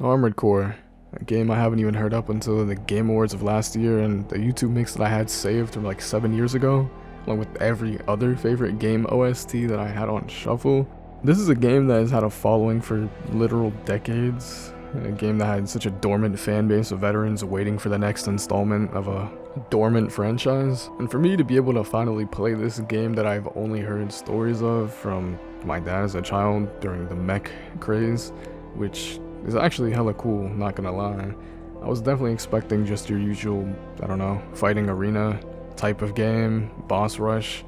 Armored Core, a game I haven't even heard up until the Game Awards of last year and the YouTube mix that I had saved from like 7 years ago, along with every other favorite game OST that I had on shuffle. This is a game that has had a following for literal decades, a game that had such a dormant fan base of veterans waiting for the next installment of a dormant franchise. And for me to be able to finally play this game that I've only heard stories of from my dad as a child during the Mech craze, which is actually hella cool, not gonna lie. I was definitely expecting just your usual, I don't know, fighting arena type of game, boss rush,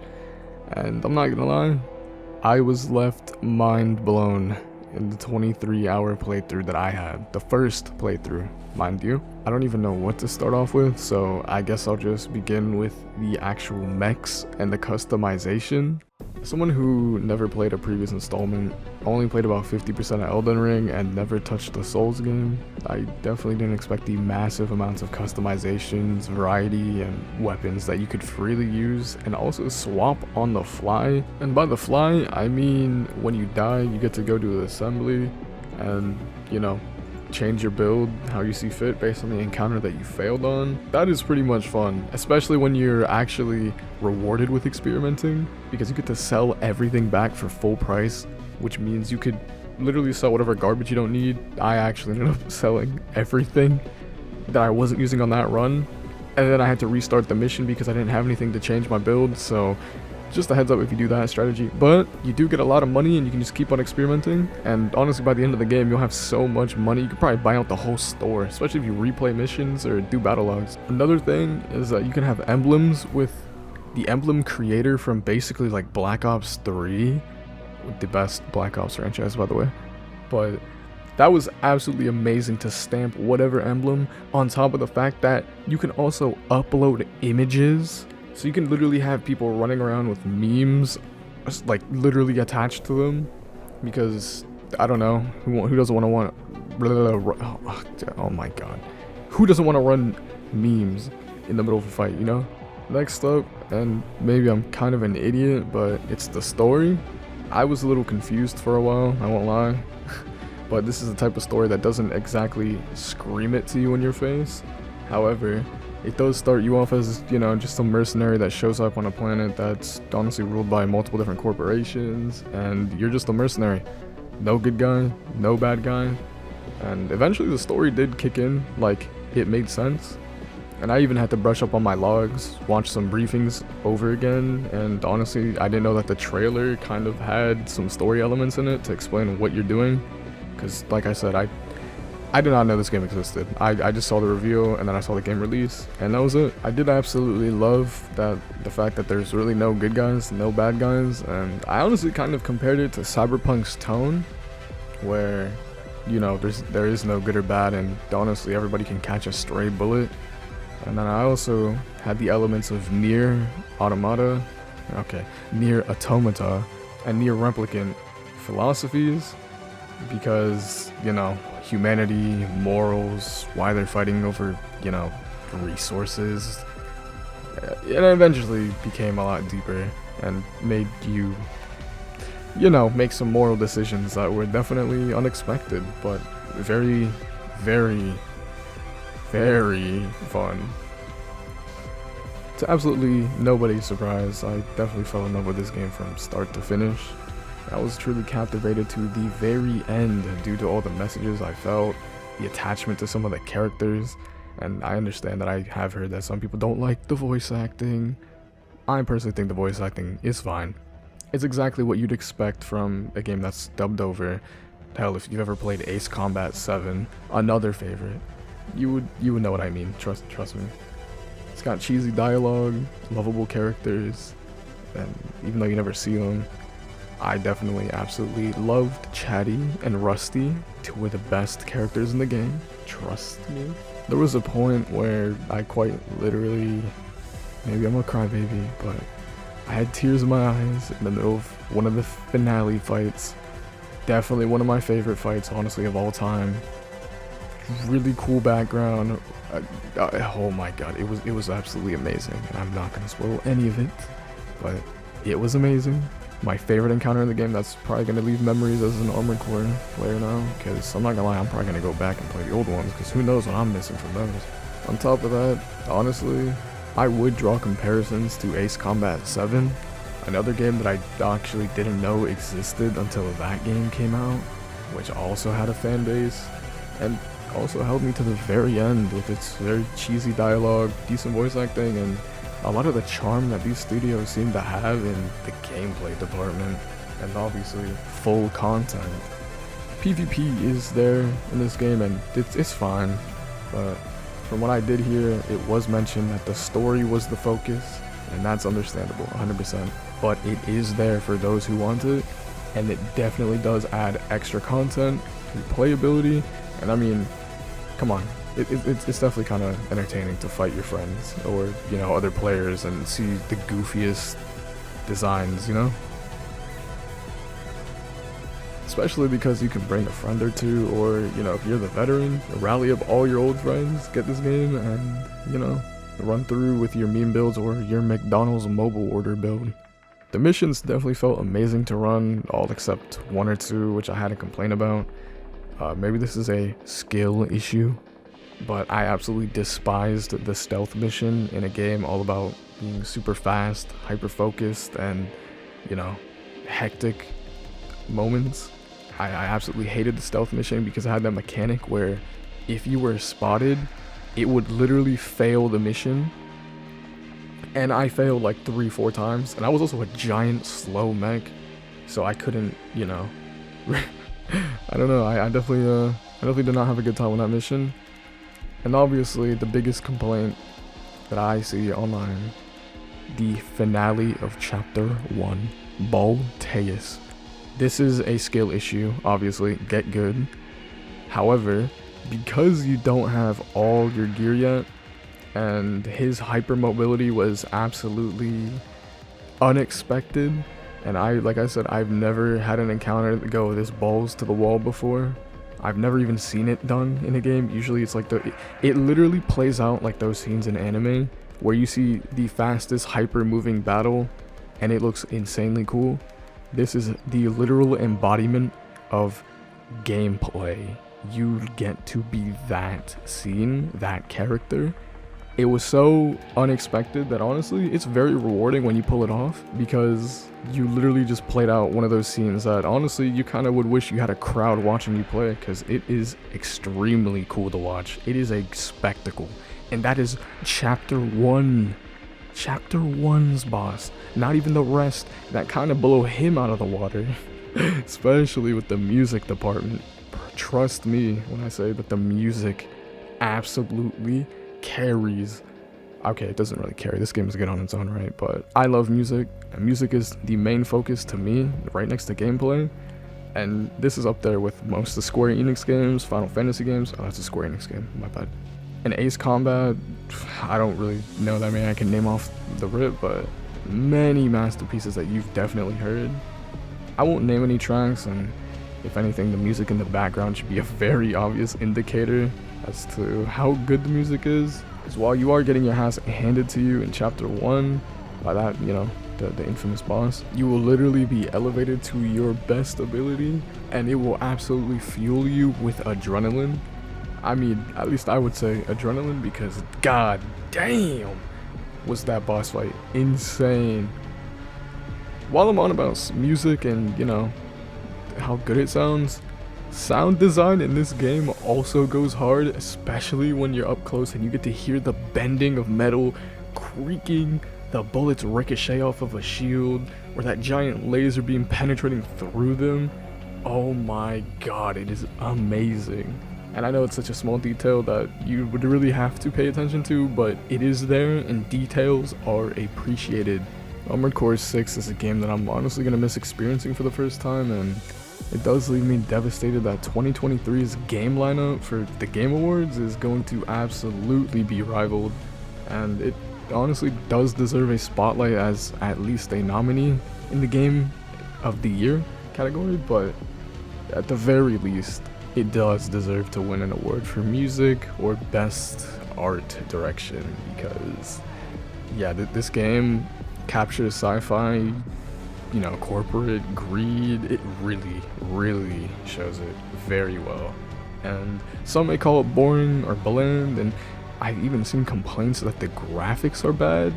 and I'm not gonna lie, I was left mind blown in the 23-hour playthrough that I had, the first playthrough, mind you. I don't even know what to start off with, so I guess I'll just begin with the actual mechs and the customization. Someone who never played a previous installment, only played about 50% of Elden Ring, and never touched a Souls game, I definitely didn't expect the massive amounts of customizations, variety, and weapons that you could freely use and also swap on the fly. And by the fly, I mean when you die, you get to go to the assembly and, you know, change your build how you see fit based on the encounter that you failed on. That is pretty much fun, especially when you're actually rewarded with experimenting, because you get to sell everything back for full price, which means you could literally sell whatever garbage you don't need. I actually ended up selling everything that I wasn't using on that run, and then I had to restart the mission because I didn't have anything to change my build. So just a heads up if you do that strategy, but you do get a lot of money and you can just keep on experimenting. And honestly, by the end of the game, you'll have so much money, you could probably buy out the whole store, especially if you replay missions or do battle logs. Another thing is that you can have emblems with the emblem creator from basically like Black Ops 3, the best Black Ops franchise, by the way. But that was absolutely amazing to stamp whatever emblem, on top of the fact that you can also upload images. So you can literally have people running around with memes, like literally attached to them, because I don't know who doesn't want to oh my god, who doesn't want to run memes in the middle of a fight, you know? Next up, and maybe I'm kind of an idiot, but it's the story. I was a little confused for a while, I won't lie, but this is the type of story that doesn't exactly scream it to you in your face. However, it does start you off as, you know, just a mercenary that shows up on a planet that's honestly ruled by multiple different corporations, and you're just a mercenary. No good guy, no bad guy. And eventually the story did kick in, like, it made sense. And I even had to brush up on my logs, watch some briefings over again, and honestly, I didn't know that the trailer kind of had some story elements in it to explain what you're doing. Because, like I said, I did not know this game existed. I just saw the review and then I saw the game release, and that was it. I did absolutely love the fact that there's really no good guys, no bad guys, and I honestly kind of compared it to Cyberpunk's tone, where, you know, there is no good or bad, and honestly everybody can catch a stray bullet. And then I also had the elements of Nier Automata, Nier Automata, and Nier Replicant philosophies, because, you know, humanity, morals, why they're fighting over, you know, resources. It eventually became a lot deeper and made you, you know, make some moral decisions that were definitely unexpected, but very, very, very fun. To absolutely nobody's surprise, I definitely fell in love with this game from start to finish. I was truly captivated to the very end due to all the messages I felt, the attachment to some of the characters, and I understand that I have heard that some people don't like the voice acting. I personally think the voice acting is fine. It's exactly what you'd expect from a game that's dubbed over. Hell, if you've ever played Ace Combat 7, another favorite, you would know what I mean, trust me. It's got cheesy dialogue, lovable characters, and even though you never see them, I definitely absolutely loved Chatty and Rusty, two of the best characters in the game, trust me. There was a point where I quite literally, maybe I'm a crybaby, but I had tears in my eyes in the middle of one of the finale fights. Definitely one of my favorite fights, honestly, of all time. Really cool background. Oh my god, it was absolutely amazing. I'm not gonna spoil any of it, but it was amazing. my favorite encounter in the game, that's probably going to leave memories as an Armored Core player now, because I'm not gonna lie, I'm probably going to go back and play the old ones, because who knows what I'm missing from those. On top of that, honestly, I would draw comparisons to Ace Combat 7, another game that I actually didn't know existed until that game came out, which also had a fan base, and also held me to the very end with its very cheesy dialogue, decent voice acting, and a lot of the charm that these studios seem to have in the gameplay department, and obviously full content. PvP is there in this game, and it's fine, but from what I did hear, it was mentioned that the story was the focus, and that's understandable, 100%. But it is there for those who want it, and it definitely does add extra content, replayability, and I mean, come on, it's definitely kind of entertaining to fight your friends or, you know, other players and see the goofiest designs, you know? Especially because you can bring a friend or two, or, you know, if you're the veteran, rally up all your old friends, get this game, and, you know, run through with your meme builds or your McDonald's mobile order build. The missions definitely felt amazing to run, all except one or two, which I had to complain about. Maybe this is a skill issue, but I absolutely despised the stealth mission in a game all about being super fast, hyper-focused, and, you know, hectic moments. I absolutely hated the stealth mission because I had that mechanic where if you were spotted, it would literally fail the mission, and I failed like 3-4 times, and I was also a giant slow mech, so I couldn't, you know, I don't know, I definitely did not have a good time with that mission. And obviously the biggest complaint that I see online, the finale of chapter 1, Balteus. This is a skill issue, obviously, get good. However, because you don't have all your gear yet, and his hypermobility was absolutely unexpected, and like I said, I've never had an encounter that go this balls to the wall before. I've never even seen it done in a game. Usually it's like it literally plays out like those scenes in anime where you see the fastest hyper moving battle and it looks insanely cool. This is the literal embodiment of gameplay. You get to be that scene, that character. It was so unexpected that honestly, it's very rewarding when you pull it off, because you literally just played out one of those scenes that honestly, you kind of would wish you had a crowd watching you play, because it is extremely cool to watch. It is a spectacle. And that is chapter 1. Chapter 1's boss. Not even the rest that kind of blow him out of the water. Especially with the music department. Trust me when I say that the music absolutely carries. Okay, it doesn't really carry. This game is good on its own right, but I love music, and music is the main focus to me, right next to gameplay. And this is up there with most of the Square Enix games, Final Fantasy games. Oh, that's a Square Enix game, my bad. And Ace Combat, I don't really know that many I can name off the rip, but many masterpieces that you've definitely heard. I won't name any tracks, and if anything, the music in the background should be a very obvious indicator as to how good the music is. Because while you are getting your ass handed to you in chapter 1 by that, you know, the infamous boss, you will literally be elevated to your best ability, and it will absolutely fuel you with adrenaline. I mean, at least I would say adrenaline, because god damn was that boss fight insane. While I'm on about music and, you know, how good it sounds, sound design in this game also goes hard, especially when you're up close and you get to hear the bending of metal, creaking, the bullets ricochet off of a shield, or that giant laser beam penetrating through them. Oh my god, it is amazing. And I know it's such a small detail that you would really have to pay attention to, but it is there and details are appreciated. Armored Core 6 is a game that I'm honestly going to miss experiencing for the first time, and it does leave me devastated that 2023's game lineup for the Game Awards is going to absolutely be rivaled, and it honestly does deserve a spotlight as at least a nominee in the Game of the Year category, but at the very least, it does deserve to win an award for music or best art direction, because yeah, this game captures sci-fi you know, corporate greed. It really shows it very well. And some may call it boring or bland, and I've even seen complaints that the graphics are bad.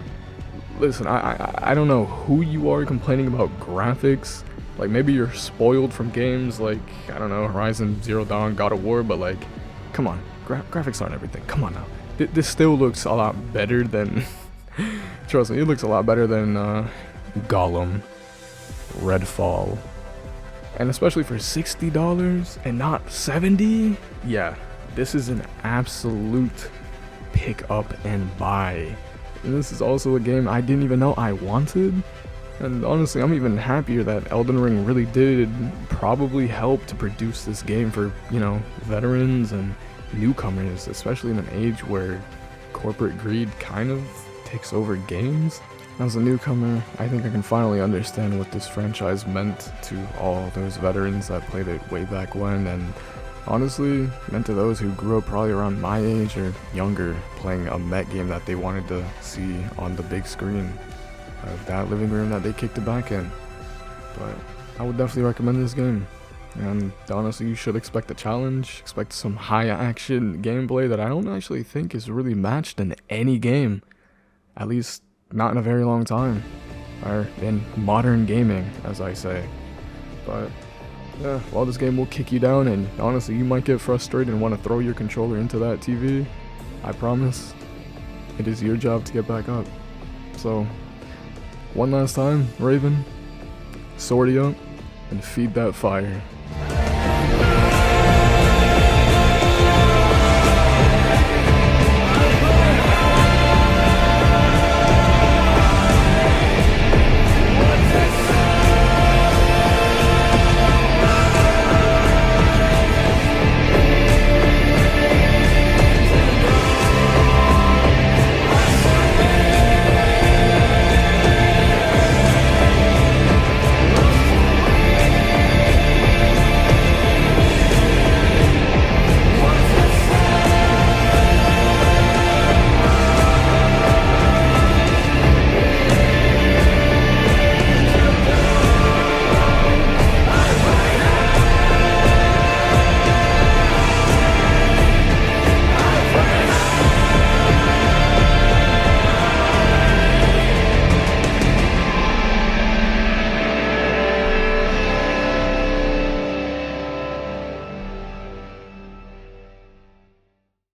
Listen, I don't know who you are complaining about graphics. Like, maybe you're spoiled from games like, I don't know, Horizon Zero Dawn, God of War, but like, come on, graphics aren't everything. Come on now. This still looks a lot better than, trust me, it looks a lot better than Gollum, Redfall, and especially for $60 and not $70. Yeah, this is an absolute pick up and buy. And this is also a game I didn't even know I wanted. And honestly, I'm even happier that Elden Ring really did probably help to produce this game for, you know, veterans and newcomers, especially in an age where corporate greed kind of takes over games. As a newcomer, I think I can finally understand what this franchise meant to all those veterans that played it way back when, and honestly, meant to those who grew up probably around my age or younger, playing a Mech game that they wanted to see on the big screen of that living room that they kicked it back in. But I would definitely recommend this game. And honestly, you should expect a challenge, expect some high action gameplay that I don't actually think is really matched in any game. At least not in a very long time. Or in modern gaming, as I say. But yeah, while this game will kick you down and honestly you might get frustrated and want to throw your controller into that TV, I promise it is your job to get back up. So, one last time, Raven, sortie up and feed that fire.